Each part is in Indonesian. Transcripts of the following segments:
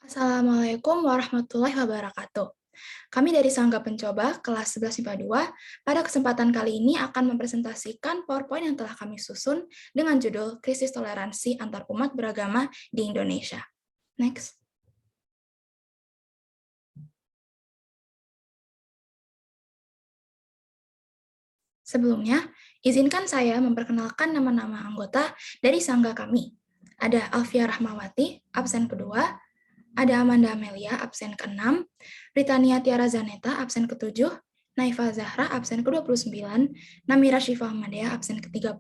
Assalamualaikum warahmatullahi wabarakatuh. Kami dari Sangga Pencoba kelas 11 IPA 2, pada kesempatan kali ini akan mempresentasikan PowerPoint yang telah kami susun dengan judul Krisis Toleransi Antar Umat Beragama di Indonesia. Next. Sebelumnya, izinkan saya memperkenalkan nama-nama anggota dari Sangga kami. Ada Alfia Rahmawati, absen kedua, ada Amanda Amelia, absen ke-6, Britania Tiara Zaneta, absen ke-7, Naifa Zahra, absen ke-29, Namira Syifa Ahmadiyah, absen ke-30,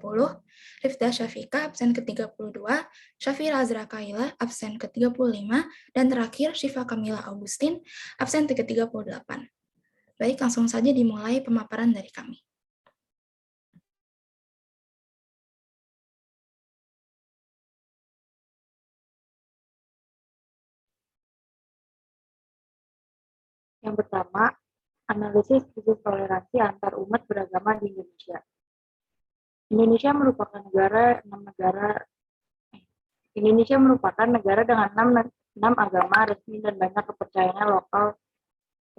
Rifda Syafika, absen ke-32, Syafira Azra Kaila, absen ke-35, dan terakhir Syifa Kamila Augustin, absen ke-38. Baik, langsung saja dimulai pemaparan dari kami. Yang pertama, analisis krisis toleransi antar umat beragama di Indonesia. Indonesia merupakan negara dengan 6 agama resmi dan banyak kepercayaan lokal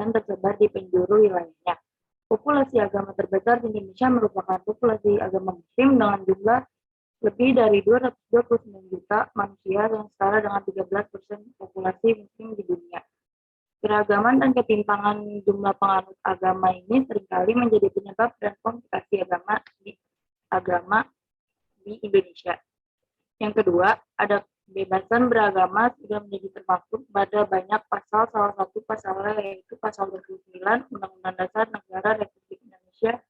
dan tersebar di penjuru wilayahnya. Populasi agama terbesar di Indonesia merupakan populasi agama Muslim dengan jumlah lebih dari 229 juta manusia yang setara dengan 13% populasi Muslim di dunia. Keragaman dan ketimpangan jumlah penganut agama ini seringkali menjadi penyebab dan komplikasi agama di Indonesia. Yang kedua, ada kebebasan beragama sudah menjadi termaktub pada banyak pasal, salah satu pasalnya yaitu pasal 29 Undang-Undang Dasar Negara Republik Indonesia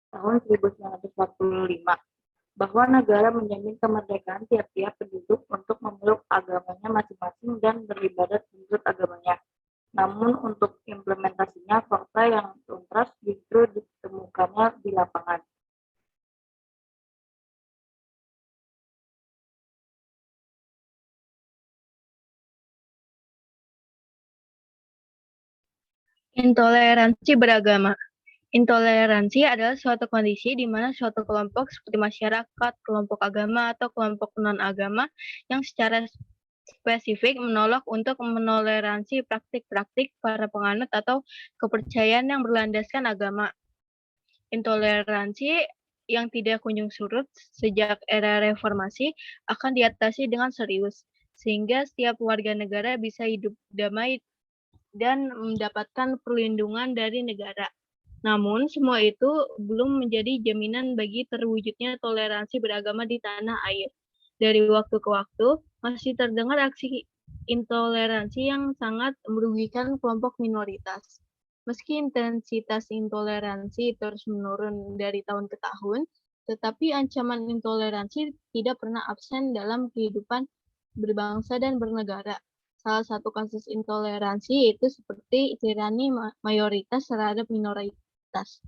tahun 1945, bahwa negara menjamin kemerdekaan tiap-tiap penduduk untuk memeluk agamanya masing-masing dan beribadat menurut agamanya. Namun untuk implementasinya, fakta yang kontras justru ditemukannya di lapangan. Intoleransi beragama. Intoleransi adalah suatu kondisi di mana suatu kelompok seperti masyarakat, kelompok agama, atau kelompok non-agama yang secara spesifik menolak untuk menoleransi praktik-praktik para penganut atau kepercayaan yang berlandaskan agama. Intoleransi yang tidak kunjung surut sejak era reformasi akan diatasi dengan serius, sehingga setiap warga negara bisa hidup damai dan mendapatkan perlindungan dari negara. Namun, semua itu belum menjadi jaminan bagi terwujudnya toleransi beragama di tanah air. Dari waktu ke waktu, masih terdengar aksi intoleransi yang sangat merugikan kelompok minoritas. Meski intensitas intoleransi terus menurun dari tahun ke tahun, tetapi ancaman intoleransi tidak pernah absen dalam kehidupan berbangsa dan bernegara. Salah satu kasus intoleransi itu seperti tirani mayoritas terhadap minoritas.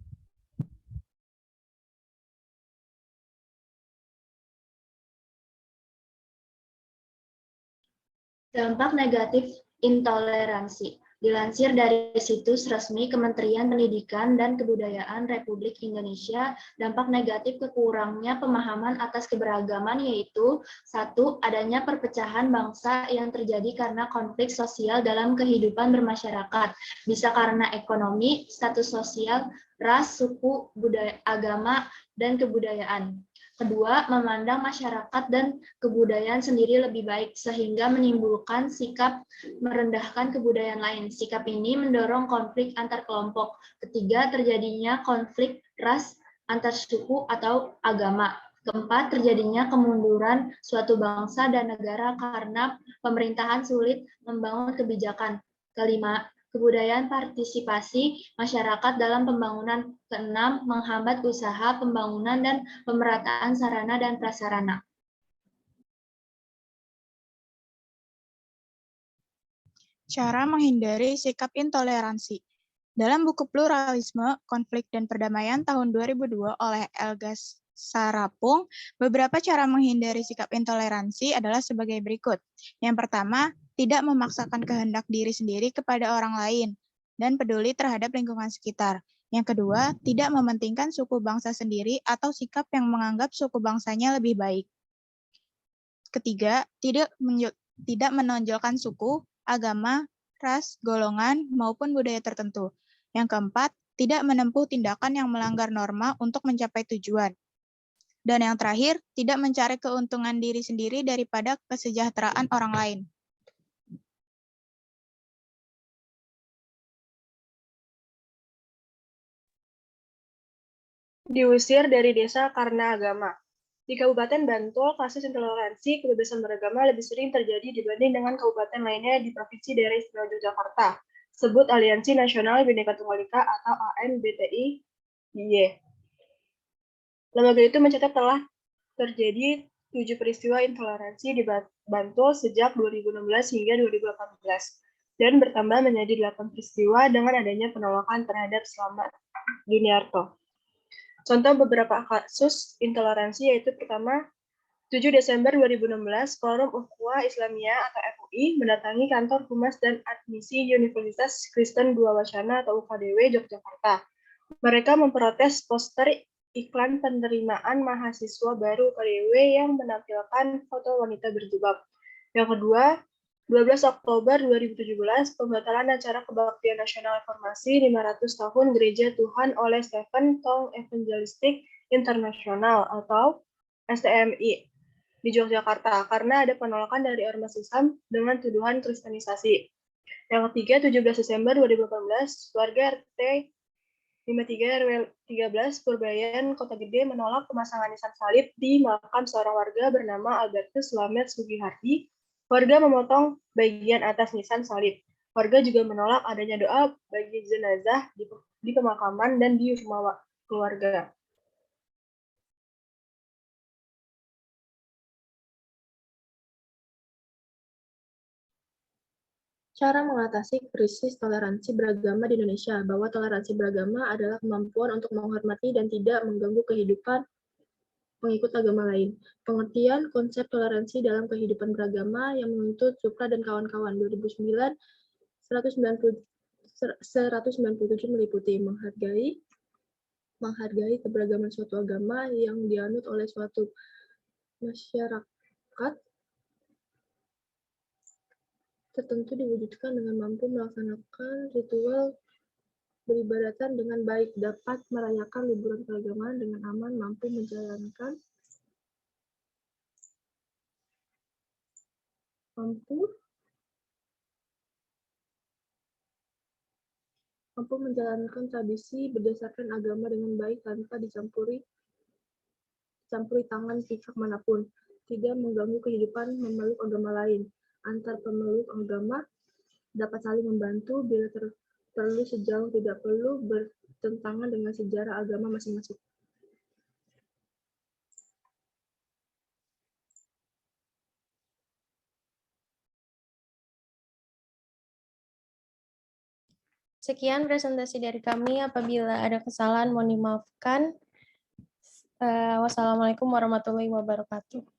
Dampak negatif intoleransi. Dilansir dari situs resmi Kementerian Pendidikan dan Kebudayaan Republik Indonesia, dampak negatif kekurangnya pemahaman atas keberagaman yaitu 1. Adanya perpecahan bangsa yang terjadi karena konflik sosial dalam kehidupan bermasyarakat, bisa karena ekonomi, status sosial, ras, suku, budaya, agama, dan kebudayaan. Kedua, memandang masyarakat dan kebudayaan sendiri lebih baik, sehingga menimbulkan sikap merendahkan kebudayaan lain. Sikap ini mendorong konflik antar kelompok. Ketiga, terjadinya konflik ras antar suku atau agama. Keempat, terjadinya kemunduran suatu bangsa dan negara karena pemerintahan sulit membangun kebijakan. Kelima, kebudayaan partisipasi masyarakat dalam pembangunan. Keenam, menghambat usaha pembangunan dan pemerataan sarana dan prasarana. Cara menghindari sikap intoleransi. Dalam buku Pluralisme, Konflik dan Perdamaian tahun 2002 oleh Elgas Sarapung, beberapa cara menghindari sikap intoleransi adalah sebagai berikut. Yang pertama, tidak memaksakan kehendak diri sendiri kepada orang lain dan peduli terhadap lingkungan sekitar. Yang kedua, tidak mementingkan suku bangsa sendiri atau sikap yang menganggap suku bangsanya lebih baik. Ketiga, tidak menonjolkan suku, agama, ras, golongan, maupun budaya tertentu. Yang keempat, tidak menempuh tindakan yang melanggar norma untuk mencapai tujuan. Dan yang terakhir, tidak mencari keuntungan diri sendiri daripada kesejahteraan orang lain. Diusir dari desa karena agama. Di Kabupaten Bantul, kasus intoleransi kebebasan beragama lebih sering terjadi dibanding dengan kabupaten lainnya di Provinsi Daerah Istimewa Yogyakarta. Sebut Aliansi Nasional Bhinneka Tunggal Ika atau ANBTI-Y. Lembaga itu mencatat telah terjadi 7 peristiwa intoleransi di Bantul sejak 2016 hingga 2018 dan bertambah menjadi 8 peristiwa dengan adanya penolakan terhadap Slamet Juniarto. Contoh beberapa kasus intoleransi yaitu pertama, 7 Desember 2016, Forum Ukhuwah Islamiyah atau FUI mendatangi kantor Humas dan Admisi Universitas Kristen Dua Wacana atau UKDW Yogyakarta. Mereka memprotes poster iklan penerimaan mahasiswa baru UKDW yang menampilkan foto wanita berjilbab. Yang kedua, 12 Oktober 2017, pembatalan acara Kebaktian Nasional Reformasi 500 tahun Gereja Tuhan oleh Stephen Tong Evangelistic International atau STMI di Yogyakarta karena ada penolakan dari ormas Islam dengan tuduhan kristenisasi. Yang ketiga, 17 Desember 2018, warga RT 53 RW 13 Purbayan, Kota Gede menolak pemasangan nisan salib di makam seorang warga bernama Albertus Slamet Sugihardi. Warga memotong bagian atas nisan salib. Warga juga menolak adanya doa bagi jenazah di pemakaman dan di rumah keluarga. Cara mengatasi krisis toleransi beragama di Indonesia, bahwa toleransi beragama adalah kemampuan untuk menghormati dan tidak mengganggu kehidupan pengikut agama lain. Pengertian konsep toleransi dalam kehidupan beragama yang menuntut Supra dan kawan-kawan 2009 197 meliputi menghargai keberagaman suatu agama yang dianut oleh suatu masyarakat tertentu diwujudkan dengan mampu melaksanakan ritual beribadatan dengan baik, dapat merayakan liburan keagamaan dengan aman, mampu menjalankan tradisi berdasarkan agama dengan baik tanpa dicampuri tangan pihak manapun, tidak mengganggu kehidupan memeluk agama lain. Antar pemeluk agama dapat saling membantu bila perlu sejauh tidak perlu bertentangan dengan sejarah agama masing-masing. Sekian presentasi dari kami. Apabila ada kesalahan, mohon dimaafkan. Wassalamualaikum warahmatullahi wabarakatuh.